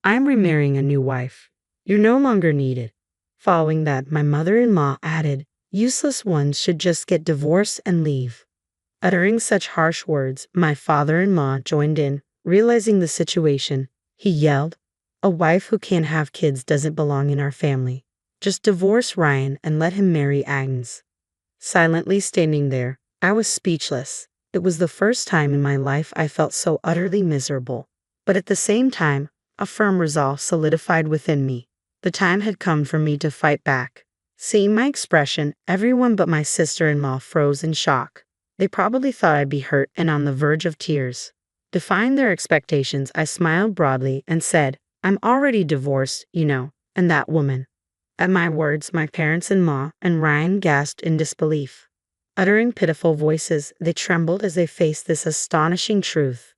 I'm remarrying a new wife. You're no longer needed." Following that, my mother-in-law added, "Useless ones should just get divorced and leave." Uttering such harsh words, my father-in-law joined in, realizing the situation. He yelled, "A wife who can't have kids doesn't belong in our family. Just divorce Ryan and let him marry Agnes." Silently standing there, I was speechless. It was the first time in my life I felt so utterly miserable. But at the same time, a firm resolve solidified within me. The time had come for me to fight back. Seeing my expression, everyone but my sister-in-law froze in shock. They probably thought I'd be hurt and on the verge of tears. Defying their expectations, I smiled broadly and said, "I'm already divorced, you know, and that woman." At my words, my parents-in-law and Ryan gasped in disbelief. Uttering pitiful voices, they trembled as they faced this astonishing truth.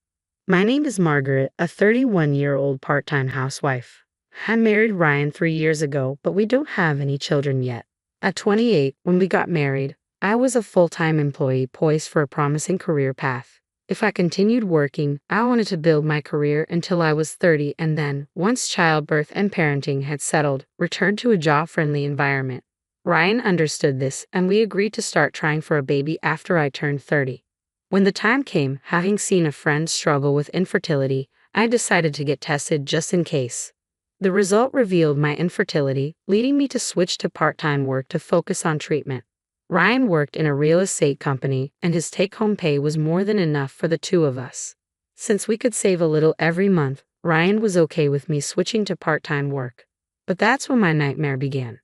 My name is Margaret, a 31-year-old part-time housewife. I married Ryan 3 years ago, but we don't have any children yet. At 28, when we got married, I was a full-time employee poised for a promising career path. If I continued working, I wanted to build my career until I was 30 and then, once childbirth and parenting had settled, return to a job-friendly environment. Ryan understood this, and we agreed to start trying for a baby after I turned 30. When the time came, having seen a friend struggle with infertility, I decided to get tested just in case. The result revealed my infertility, leading me to switch to part-time work to focus on treatment. Ryan worked in a real estate company, and his take-home pay was more than enough for the two of us. Since we could save a little every month, Ryan was okay with me switching to part-time work. But that's when my nightmare began.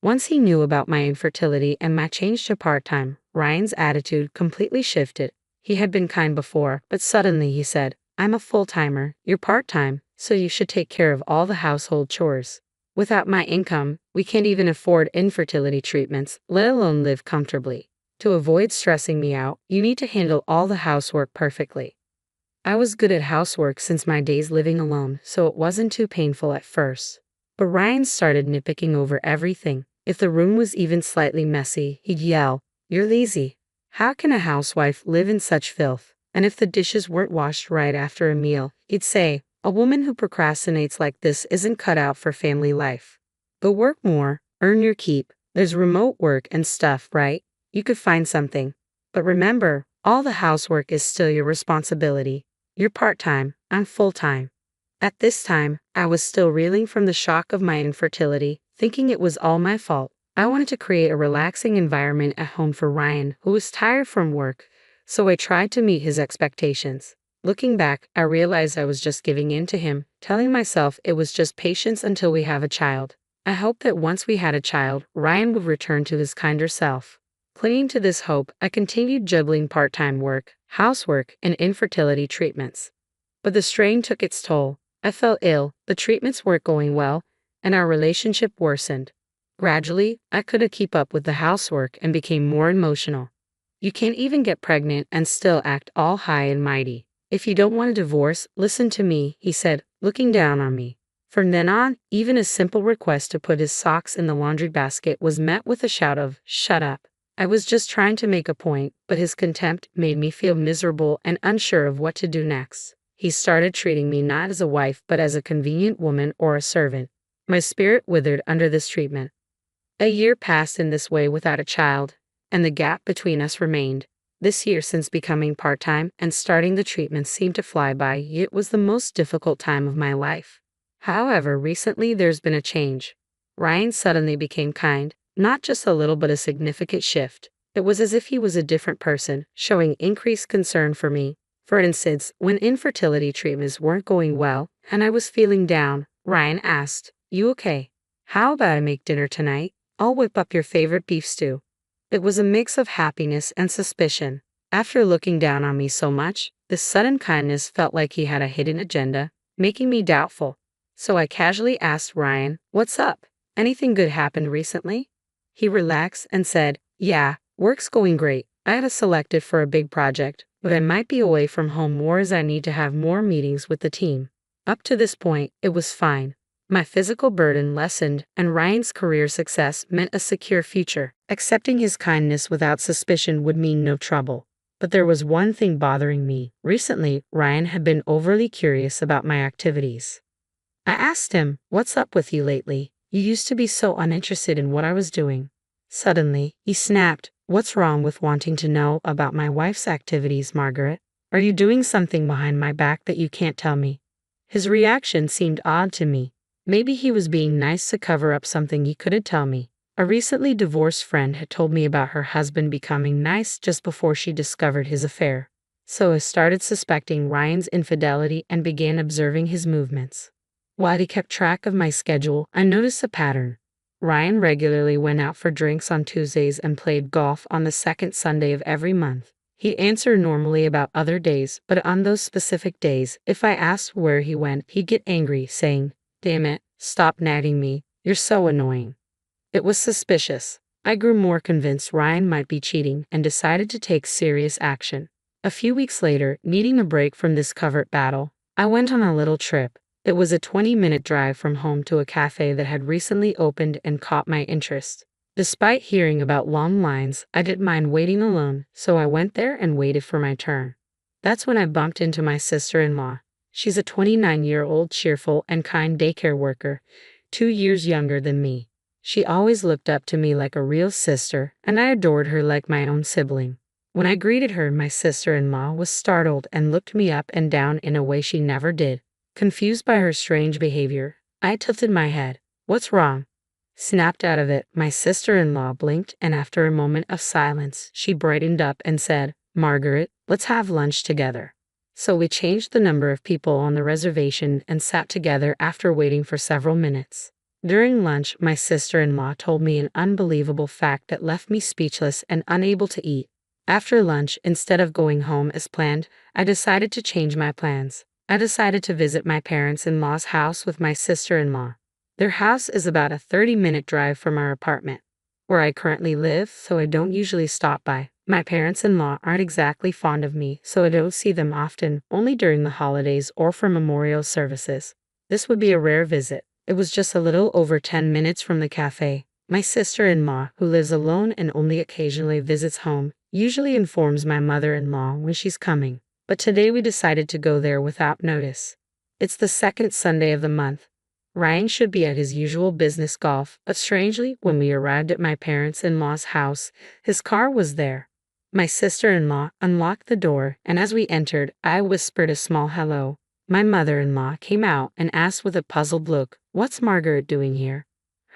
Once he knew about my infertility and my change to part-time, Ryan's attitude completely shifted. He had been kind before, but suddenly he said, "I'm a full-timer, you're part-time, so you should take care of all the household chores. Without my income, we can't even afford infertility treatments, let alone live comfortably. To avoid stressing me out, you need to handle all the housework perfectly." I was good at housework since my days living alone, so it wasn't too painful at first. But Ryan started nitpicking over everything. If the room was even slightly messy, he'd yell, "You're lazy. How can a housewife live in such filth?" And if the dishes weren't washed right after a meal, he'd say, "A woman who procrastinates like this isn't cut out for family life. Go work more, earn your keep. There's remote work and stuff, right? You could find something. But remember, all the housework is still your responsibility. You're part-time, I'm full-time." At this time, I was still reeling from the shock of my infertility, thinking it was all my fault. I wanted to create a relaxing environment at home for Ryan, who was tired from work, so I tried to meet his expectations. Looking back, I realized I was just giving in to him, telling myself it was just patience until we have a child. I hoped that once we had a child, Ryan would return to his kinder self. Clinging to this hope, I continued juggling part-time work, housework, and infertility treatments. But the strain took its toll. I fell ill, the treatments weren't going well, and our relationship worsened. Gradually, I couldn't keep up with the housework and became more emotional. You can't even get pregnant and still act all high and mighty. "If you don't want a divorce, listen to me," he said, looking down on me. From then on, even a simple request to put his socks in the laundry basket was met with a shout of, "Shut up." I was just trying to make a point, but his contempt made me feel miserable and unsure of what to do next. He started treating me not as a wife but as a convenient woman or a servant. My spirit withered under this treatment. A year passed in this way without a child, and the gap between us remained. This year since becoming part-time and starting the treatment seemed to fly by. It was the most difficult time of my life. However, recently there's been a change. Ryan suddenly became kind, not just a little but a significant shift. It was as if he was a different person, showing increased concern for me. For instance, when infertility treatments weren't going well, and I was feeling down, Ryan asked, "You okay? How about I make dinner tonight? I'll whip up your favorite beef stew." It was a mix of happiness and suspicion. After looking down on me so much, this sudden kindness felt like he had a hidden agenda, making me doubtful. So I casually asked Ryan, "What's up? Anything good happened recently?" He relaxed and said, "Yeah, work's going great. I got selected for a big project, but I might be away from home more as I need to have more meetings with the team." Up to this point, it was fine. My physical burden lessened, and Ryan's career success meant a secure future. Accepting his kindness without suspicion would mean no trouble. But there was one thing bothering me. Recently, Ryan had been overly curious about my activities. I asked him, "What's up with you lately? You used to be so uninterested in what I was doing." Suddenly, he snapped, "What's wrong with wanting to know about my wife's activities, Margaret? Are you doing something behind my back that you can't tell me?" His reaction seemed odd to me. Maybe he was being nice to cover up something he couldn't tell me. A recently divorced friend had told me about her husband becoming nice just before she discovered his affair. So I started suspecting Ryan's infidelity and began observing his movements. While he kept track of my schedule, I noticed a pattern. Ryan regularly went out for drinks on Tuesdays and played golf on the second Sunday of every month. He'd answer normally about other days, but on those specific days, if I asked where he went, he'd get angry, saying, "Damn it, stop nagging me, you're so annoying." It was suspicious. I grew more convinced Ryan might be cheating and decided to take serious action. A few weeks later, needing a break from this covert battle, I went on a little trip. It was a 20-minute drive from home to a cafe that had recently opened and caught my interest. Despite hearing about long lines, I didn't mind waiting alone, so I went there and waited for my turn. That's when I bumped into my sister-in-law. She's a 29-year-old cheerful and kind daycare worker, 2 years younger than me. She always looked up to me like a real sister, and I adored her like my own sibling. When I greeted her, my sister-in-law was startled and looked me up and down in a way she never did. Confused by her strange behavior, I tilted my head. "What's wrong?" Snapped out of it, my sister-in-law blinked, and after a moment of silence, she brightened up and said, "Margaret, let's have lunch together." So we changed the number of people on the reservation and sat together after waiting for several minutes. During lunch, my sister-in-law told me an unbelievable fact that left me speechless and unable to eat. After lunch, instead of going home as planned, I decided to change my plans. I decided to visit my parents-in-law's house with my sister-in-law. Their house is about a 30-minute drive from our apartment, where I currently live, so I don't usually stop by. My parents-in-law aren't exactly fond of me, so I don't see them often, only during the holidays or for memorial services. This would be a rare visit. It was just a little over 10 minutes from the cafe. My sister-in-law, who lives alone and only occasionally visits home, usually informs my mother-in-law when she's coming. But today we decided to go there without notice. It's the second Sunday of the month. Ryan should be at his usual business golf, but strangely, when we arrived at my parents-in-law's house, his car was there. My sister-in-law unlocked the door, and as we entered, I whispered a small hello. My mother-in-law came out and asked with a puzzled look, "What's Margaret doing here?"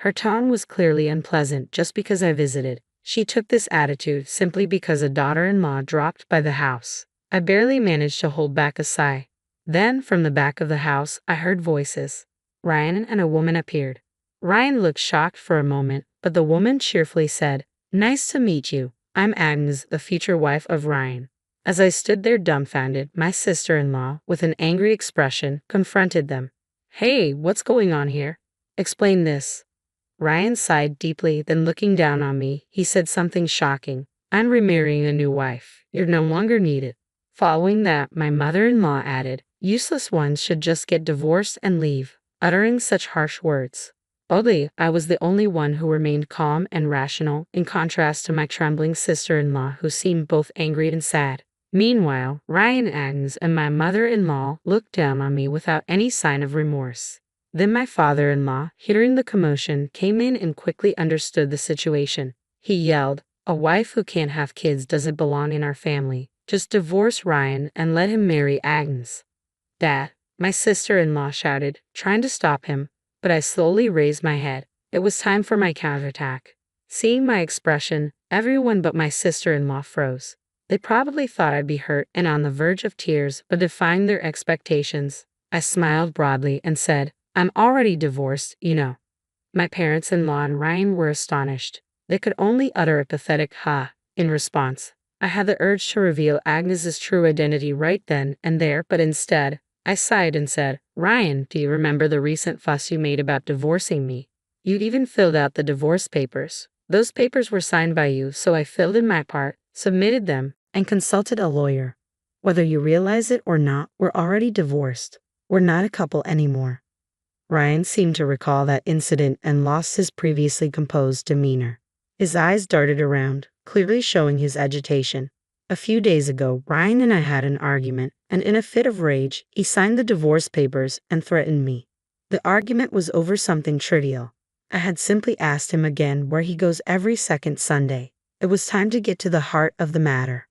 Her tone was clearly unpleasant just because I visited. She took this attitude simply because a daughter-in-law dropped by the house. I barely managed to hold back a sigh. Then, from the back of the house, I heard voices. Ryan and a woman appeared. Ryan looked shocked for a moment, but the woman cheerfully said, "Nice to meet you. I'm Agnes, the future wife of Ryan." As I stood there dumbfounded, my sister-in-law, with an angry expression, confronted them. "Hey, what's going on here? Explain this." Ryan sighed deeply, then looking down on me, he said something shocking. "I'm remarrying a new wife. You're no longer needed." Following that, my mother-in-law added, "Useless ones should just get divorced and leave," uttering such harsh words. Oddly, I was the only one who remained calm and rational, in contrast to my trembling sister-in-law who seemed both angry and sad. Meanwhile, Ryan, Agnes, and my mother-in-law looked down on me without any sign of remorse. Then my father-in-law, hearing the commotion, came in and quickly understood the situation. He yelled, "A wife who can't have kids doesn't belong in our family. Just divorce Ryan and let him marry Agnes." "Dad," my sister-in-law shouted, trying to stop him, but I slowly raised my head. It was time for my counterattack. Seeing my expression, everyone but my sister-in-law froze. They probably thought I'd be hurt and on the verge of tears, but defying their expectations, I smiled broadly and said, "I'm already divorced, you know." My parents-in-law and Ryan were astonished. They could only utter a pathetic "ha" in response. I had the urge to reveal Agnes's true identity right then and there, but instead, I sighed and said, "Ryan, do you remember the recent fuss you made about divorcing me? You'd even filled out the divorce papers. Those papers were signed by you, so I filled in my part, submitted them, and consulted a lawyer. Whether you realize it or not, we're already divorced. We're not a couple anymore." Ryan seemed to recall that incident and lost his previously composed demeanor. His eyes darted around, clearly showing his agitation. A few days ago, Ryan and I had an argument, and in a fit of rage, he signed the divorce papers and threatened me. The argument was over something trivial. I had simply asked him again where he goes every second Sunday. It was time to get to the heart of the matter.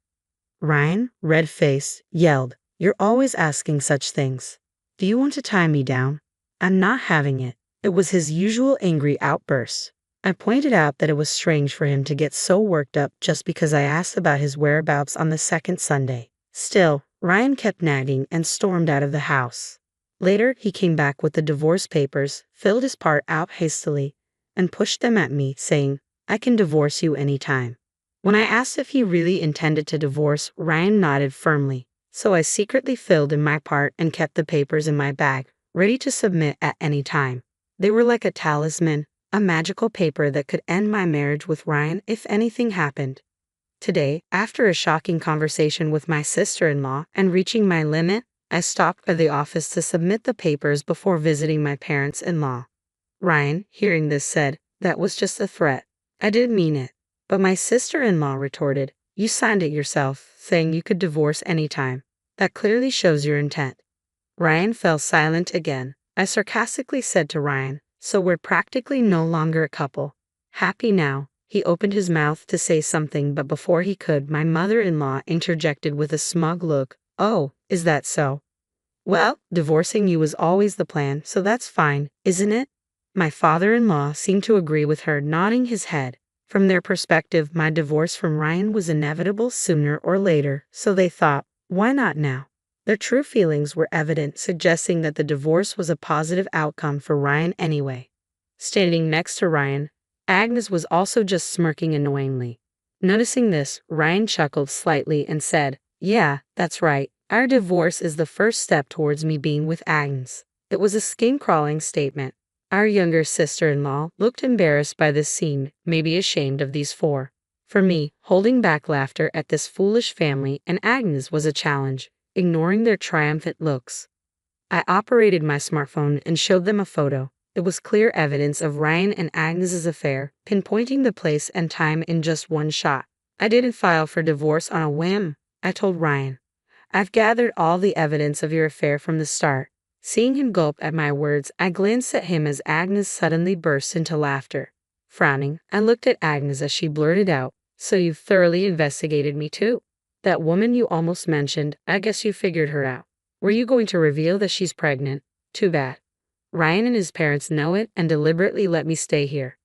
Ryan, red-faced, yelled, "You're always asking such things. Do you want to tie me down?" "I'm not having it." It was his usual angry outburst. I pointed out that it was strange for him to get so worked up just because I asked about his whereabouts on the second Sunday. Still, Ryan kept nagging and stormed out of the house. Later, he came back with the divorce papers, filled his part out hastily, and pushed them at me, saying, "I can divorce you anytime." When I asked if he really intended to divorce, Ryan nodded firmly, so I secretly filled in my part and kept the papers in my bag, ready to submit at any time. They were like a talisman, a magical paper that could end my marriage with Ryan if anything happened. Today, after a shocking conversation with my sister-in-law and reaching my limit, I stopped by the office to submit the papers before visiting my parents-in-law. Ryan, hearing this, said, "That was just a threat. I didn't mean it." But my sister-in-law retorted, "You signed it yourself, saying you could divorce anytime. That clearly shows your intent." Ryan fell silent again. I sarcastically said to Ryan, "So we're practically no longer a couple." Happy now, he opened his mouth to say something, but before he could, my mother-in-law interjected with a smug look, "Oh, is that so? Well, divorcing you was always the plan, so that's fine, isn't it?" My father-in-law seemed to agree with her, nodding his head. From their perspective, my divorce from Ryan was inevitable sooner or later, so they thought, why not now? Their true feelings were evident, suggesting that the divorce was a positive outcome for Ryan anyway. Standing next to Ryan, Agnes was also just smirking annoyingly. Noticing this, Ryan chuckled slightly and said, "Yeah, that's right. Our divorce is the first step towards me being with Agnes." It was a skin-crawling statement. Our younger sister-in-law looked embarrassed by this scene, maybe ashamed of these four. For me, holding back laughter at this foolish family and Agnes was a challenge, ignoring their triumphant looks. I operated my smartphone and showed them a photo. It was clear evidence of Ryan and Agnes's affair, pinpointing the place and time in just one shot. "I didn't file for divorce on a whim," I told Ryan. "I've gathered all the evidence of your affair from the start." Seeing him gulp at my words, I glanced at him as Agnes suddenly burst into laughter. Frowning, I looked at Agnes as she blurted out, "So you've thoroughly investigated me too? That woman you almost mentioned, I guess you figured her out. Were you going to reveal that she's pregnant? Too bad. Ryan and his parents know it and deliberately let me stay here."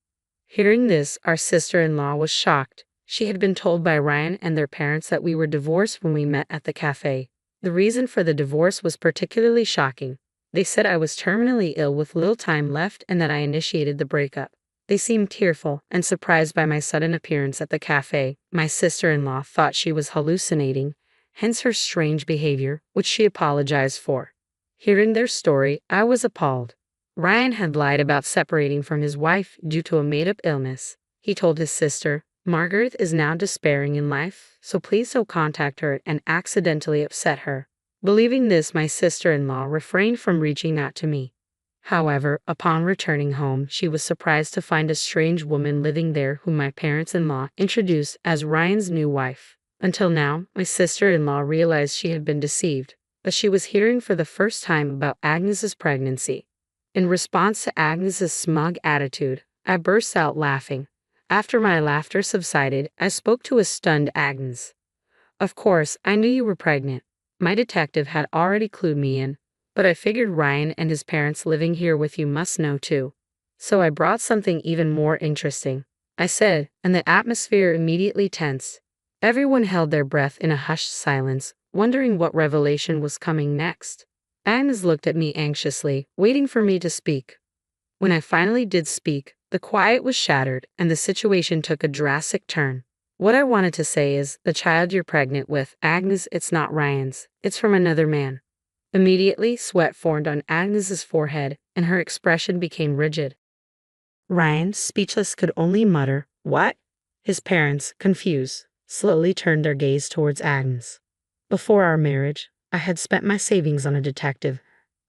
Hearing this, our sister-in-law was shocked. She had been told by Ryan and their parents that we were divorced when we met at the cafe. The reason for the divorce was particularly shocking. They said I was terminally ill with little time left and that I initiated the breakup. They seemed tearful and surprised by my sudden appearance at the cafe. My sister-in-law thought she was hallucinating, hence her strange behavior, which she apologized for. Hearing their story, I was appalled. Ryan had lied about separating from his wife due to a made-up illness. He told his sister, "Margaret is now despairing in life, so please don't contact her," and accidentally upset her. Believing this, my sister-in-law refrained from reaching out to me. However, upon returning home, she was surprised to find a strange woman living there whom my parents-in-law introduced as Ryan's new wife. Until now, my sister-in-law realized she had been deceived, but she was hearing for the first time about Agnes's pregnancy. In response to Agnes's smug attitude, I burst out laughing. After my laughter subsided, I spoke to a stunned Agnes. "Of course, I knew you were pregnant. My detective had already clued me in, but I figured Ryan and his parents living here with you must know too. So I brought something even more interesting," I said, and the atmosphere immediately tensed. Everyone held their breath in a hushed silence, wondering what revelation was coming next. Agnes looked at me anxiously, waiting for me to speak. When I finally did speak, the quiet was shattered and the situation took a drastic turn. "What I wanted to say is, the child you're pregnant with, Agnes, it's not Ryan's. It's from another man." Immediately, sweat formed on Agnes's forehead, and her expression became rigid. Ryan, speechless, could only mutter, "What?" His parents, confused, slowly turned their gaze towards Agnes. Before our marriage, I had spent my savings on a detective,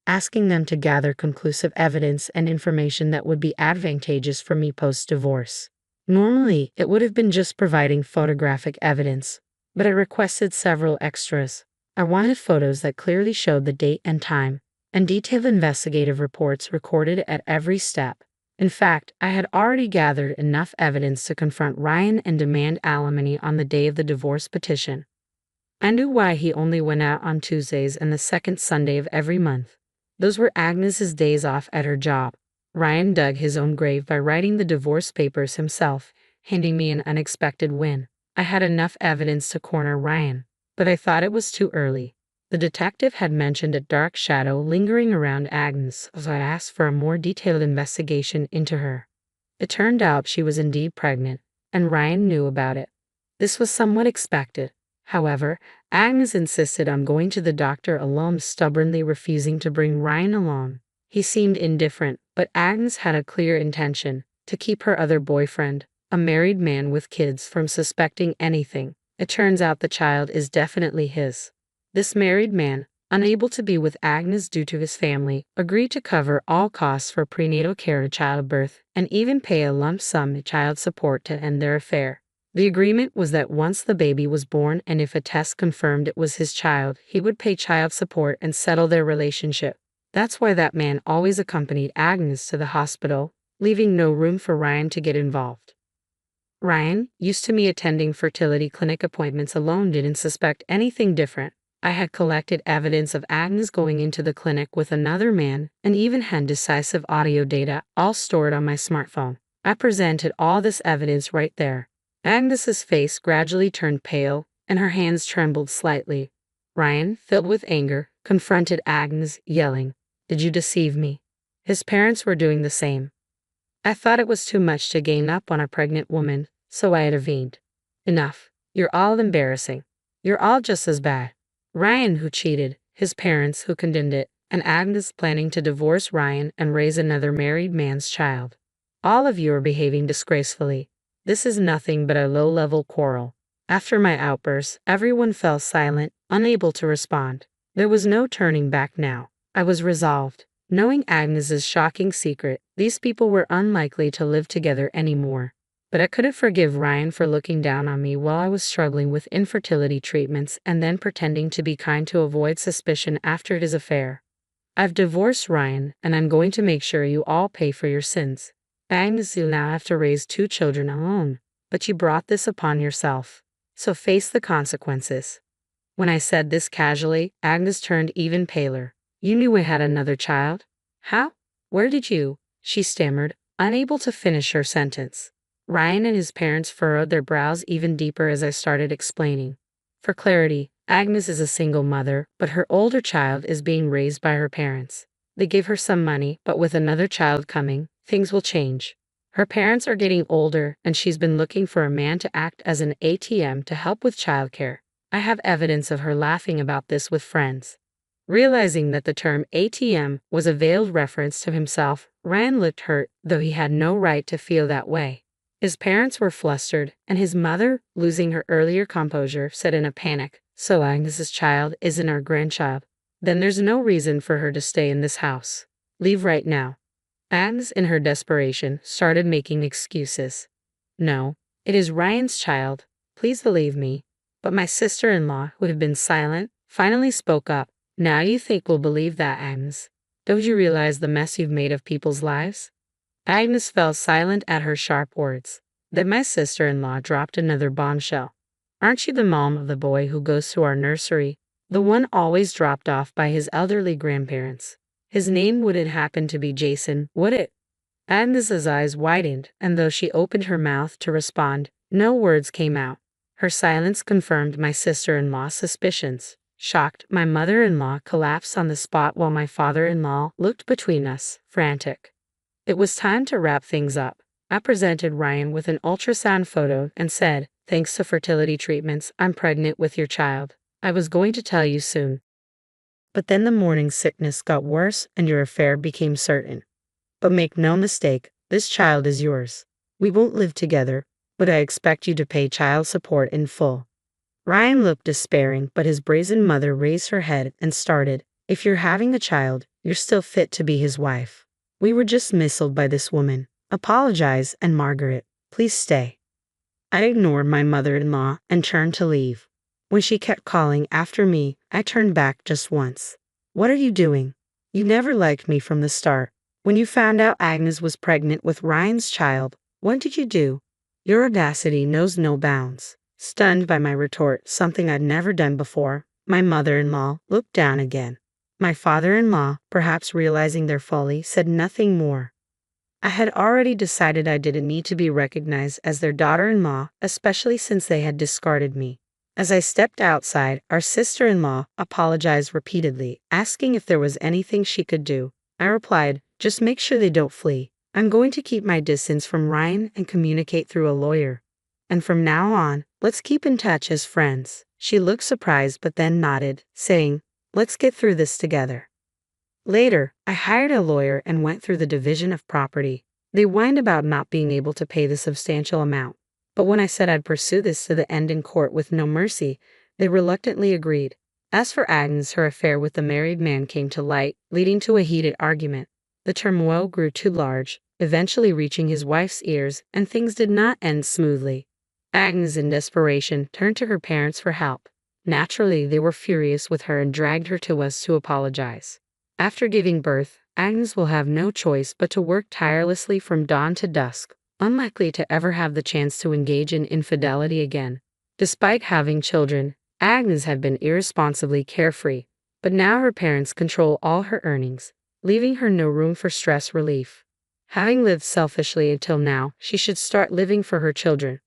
asking them to gather conclusive evidence and information that would be advantageous for me post-divorce. Normally, it would have been just providing photographic evidence, but I requested several extras. I wanted photos that clearly showed the date and time, and detailed investigative reports recorded at every step. In fact, I had already gathered enough evidence to confront Ryan and demand alimony on the day of the divorce petition. I knew why he only went out on Tuesdays and the second Sunday of every month. Those were Agnes's days off at her job. Ryan dug his own grave by writing the divorce papers himself, handing me an unexpected win. I had enough evidence to corner Ryan, but I thought it was too early. The detective had mentioned a dark shadow lingering around Agnes, so I asked for a more detailed investigation into her. It turned out she was indeed pregnant, and Ryan knew about it. This was somewhat expected. However, Agnes insisted on going to the doctor alone, stubbornly refusing to bring Ryan along. He seemed indifferent, but Agnes had a clear intention: to keep her other boyfriend, a married man with kids, from suspecting anything. It turns out the child is definitely his. This married man, unable to be with Agnes due to his family, agreed to cover all costs for prenatal care and childbirth, and even pay a lump sum in child support to end their affair. The agreement was that once the baby was born and if a test confirmed it was his child, he would pay child support and settle their relationship. That's why that man always accompanied Agnes to the hospital, leaving no room for Ryan to get involved. Ryan, used to me attending fertility clinic appointments alone, didn't suspect anything different. I had collected evidence of Agnes going into the clinic with another man, and even had decisive audio data, all stored on my smartphone. I presented all this evidence right there. Agnes's face gradually turned pale, and her hands trembled slightly. Ryan, filled with anger, confronted Agnes, yelling, "Did you deceive me?" His parents were doing the same. I thought it was too much to gain up on a pregnant woman, so I intervened. "Enough. You're all embarrassing. You're all just as bad." Ryan, who cheated, his parents, who condoned it, and Agnes planning to divorce Ryan and raise another married man's child. All of you are behaving disgracefully. This is nothing but a low-level quarrel. After my outburst, everyone fell silent, unable to respond. There was no turning back now. I was resolved. Knowing Agnes's shocking secret, these people were unlikely to live together anymore. But I couldn't forgive Ryan for looking down on me while I was struggling with infertility treatments and then pretending to be kind to avoid suspicion after his affair. I've divorced Ryan, and I'm going to make sure you all pay for your sins. Agnes, you now have to raise 2 children alone, but you brought this upon yourself. So face the consequences. When I said this casually, Agnes turned even paler. "You knew I had another child?" "How? Where did you?" she stammered, unable to finish her sentence. Ryan and his parents furrowed their brows even deeper as I started explaining. For clarity, Agnes is a single mother, but her older child is being raised by her parents. They give her some money, but with another child coming, things will change. Her parents are getting older, and she's been looking for a man to act as an ATM to help with childcare. I have evidence of her laughing about this with friends. Realizing that the term ATM was a veiled reference to himself, Ryan looked hurt, though he had no right to feel that way. His parents were flustered, and his mother, losing her earlier composure, said in a panic, "So Agnes's child isn't our grandchild? Then there's no reason for her to stay in this house. Leave right now." Agnes, in her desperation, started making excuses. "No, it is Ryan's child. Please believe me." But my sister-in-law, who had been silent, finally spoke up. "Now you think we'll believe that, Agnes? Don't you realize the mess you've made of people's lives?" Agnes fell silent at her sharp words. Then my sister-in-law dropped another bombshell. "Aren't you the mom of the boy who goes to our nursery? The one always dropped off by his elderly grandparents. His name wouldn't happen to be Jason, would it?" Agnes's eyes widened, and though she opened her mouth to respond, no words came out. Her silence confirmed my sister-in-law's suspicions. Shocked, my mother-in-law collapsed on the spot while my father-in-law looked between us, frantic. It was time to wrap things up. I presented Ryan with an ultrasound photo and said, "Thanks to fertility treatments, I'm pregnant with your child. I was going to tell you soon. But then the morning sickness got worse and your affair became certain. But make no mistake, this child is yours. We won't live together, but I expect you to pay child support in full." Ryan looked despairing, but his brazen mother raised her head and started, "If you're having a child, you're still fit to be his wife. We were just misled by this woman. Apologize, and Margaret, please stay." I ignored my mother-in-law and turned to leave. When she kept calling after me, I turned back just once. "What are you doing? You never liked me from the start. When you found out Agnes was pregnant with Ryan's child, what did you do? Your audacity knows no bounds. Stunned by my retort, something I'd never done before, my mother-in-law looked down again. My father-in-law, perhaps realizing their folly, said nothing more. I had already decided I didn't need to be recognized as their daughter-in-law, especially since they had discarded me. As I stepped outside, our sister-in-law apologized repeatedly, asking if there was anything she could do. I replied, just make sure they don't flee. I'm going to keep my distance from Ryan and communicate through a lawyer. And from now on, let's keep in touch as friends. She looked surprised but then nodded, saying, let's get through this together. Later, I hired a lawyer and went through the division of property. They whined about not being able to pay the substantial amount. But when I said I'd pursue this to the end in court with no mercy, they reluctantly agreed. As for Agnes, her affair with the married man came to light, leading to a heated argument. The turmoil grew too large, eventually reaching his wife's ears, and things did not end smoothly. Agnes, in desperation, turned to her parents for help. Naturally, they were furious with her and dragged her to us to apologize. After giving birth, Agnes will have no choice but to work tirelessly from dawn to dusk, unlikely to ever have the chance to engage in infidelity again. Despite having children, Agnes had been irresponsibly carefree, but now her parents control all her earnings, leaving her no room for stress relief. Having lived selfishly until now, she should start living for her children.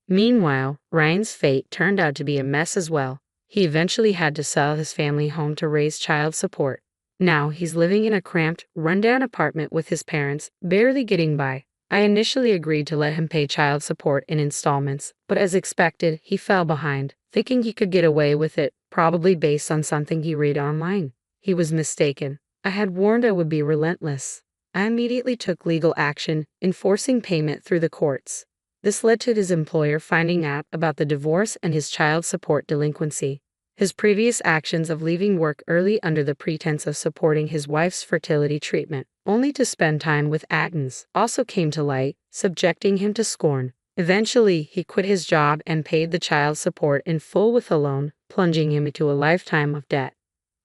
Meanwhile, Ryan's fate turned out to be a mess as well. He eventually had to sell his family home to raise child support. Now he's living in a cramped, rundown apartment with his parents, barely getting by. I initially agreed to let him pay child support in installments, but as expected, he fell behind, thinking he could get away with it, probably based on something he read online. He was mistaken. I had warned I would be relentless. I immediately took legal action, enforcing payment through the courts. This led to his employer finding out about the divorce and his child support delinquency. His previous actions of leaving work early under the pretense of supporting his wife's fertility treatment, only to spend time with Agnes, also came to light, subjecting him to scorn. Eventually, he quit his job and paid the child support in full with a loan, plunging him into a lifetime of debt.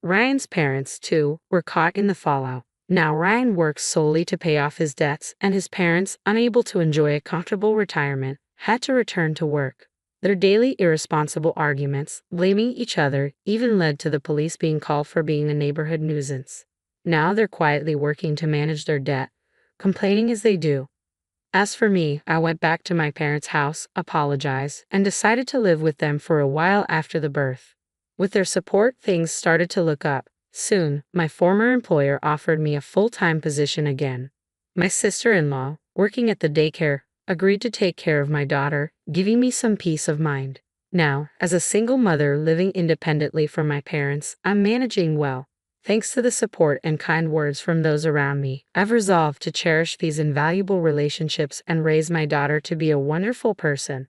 Ryan's parents, too, were caught in the fallout. Now Ryan works solely to pay off his debts, and his parents, unable to enjoy a comfortable retirement, had to return to work. Their daily irresponsible arguments, blaming each other, even led to the police being called for being a neighborhood nuisance. Now they're quietly working to manage their debt, complaining as they do. As for me, I went back to my parents' house, apologized, and decided to live with them for a while after the birth. With their support, things started to look up. Soon, my former employer offered me a full-time position again. My sister-in-law, working at the daycare, agreed to take care of my daughter, giving me some peace of mind. Now, as a single mother living independently from my parents, I'm managing well. Thanks to the support and kind words from those around me, I've resolved to cherish these invaluable relationships and raise my daughter to be a wonderful person.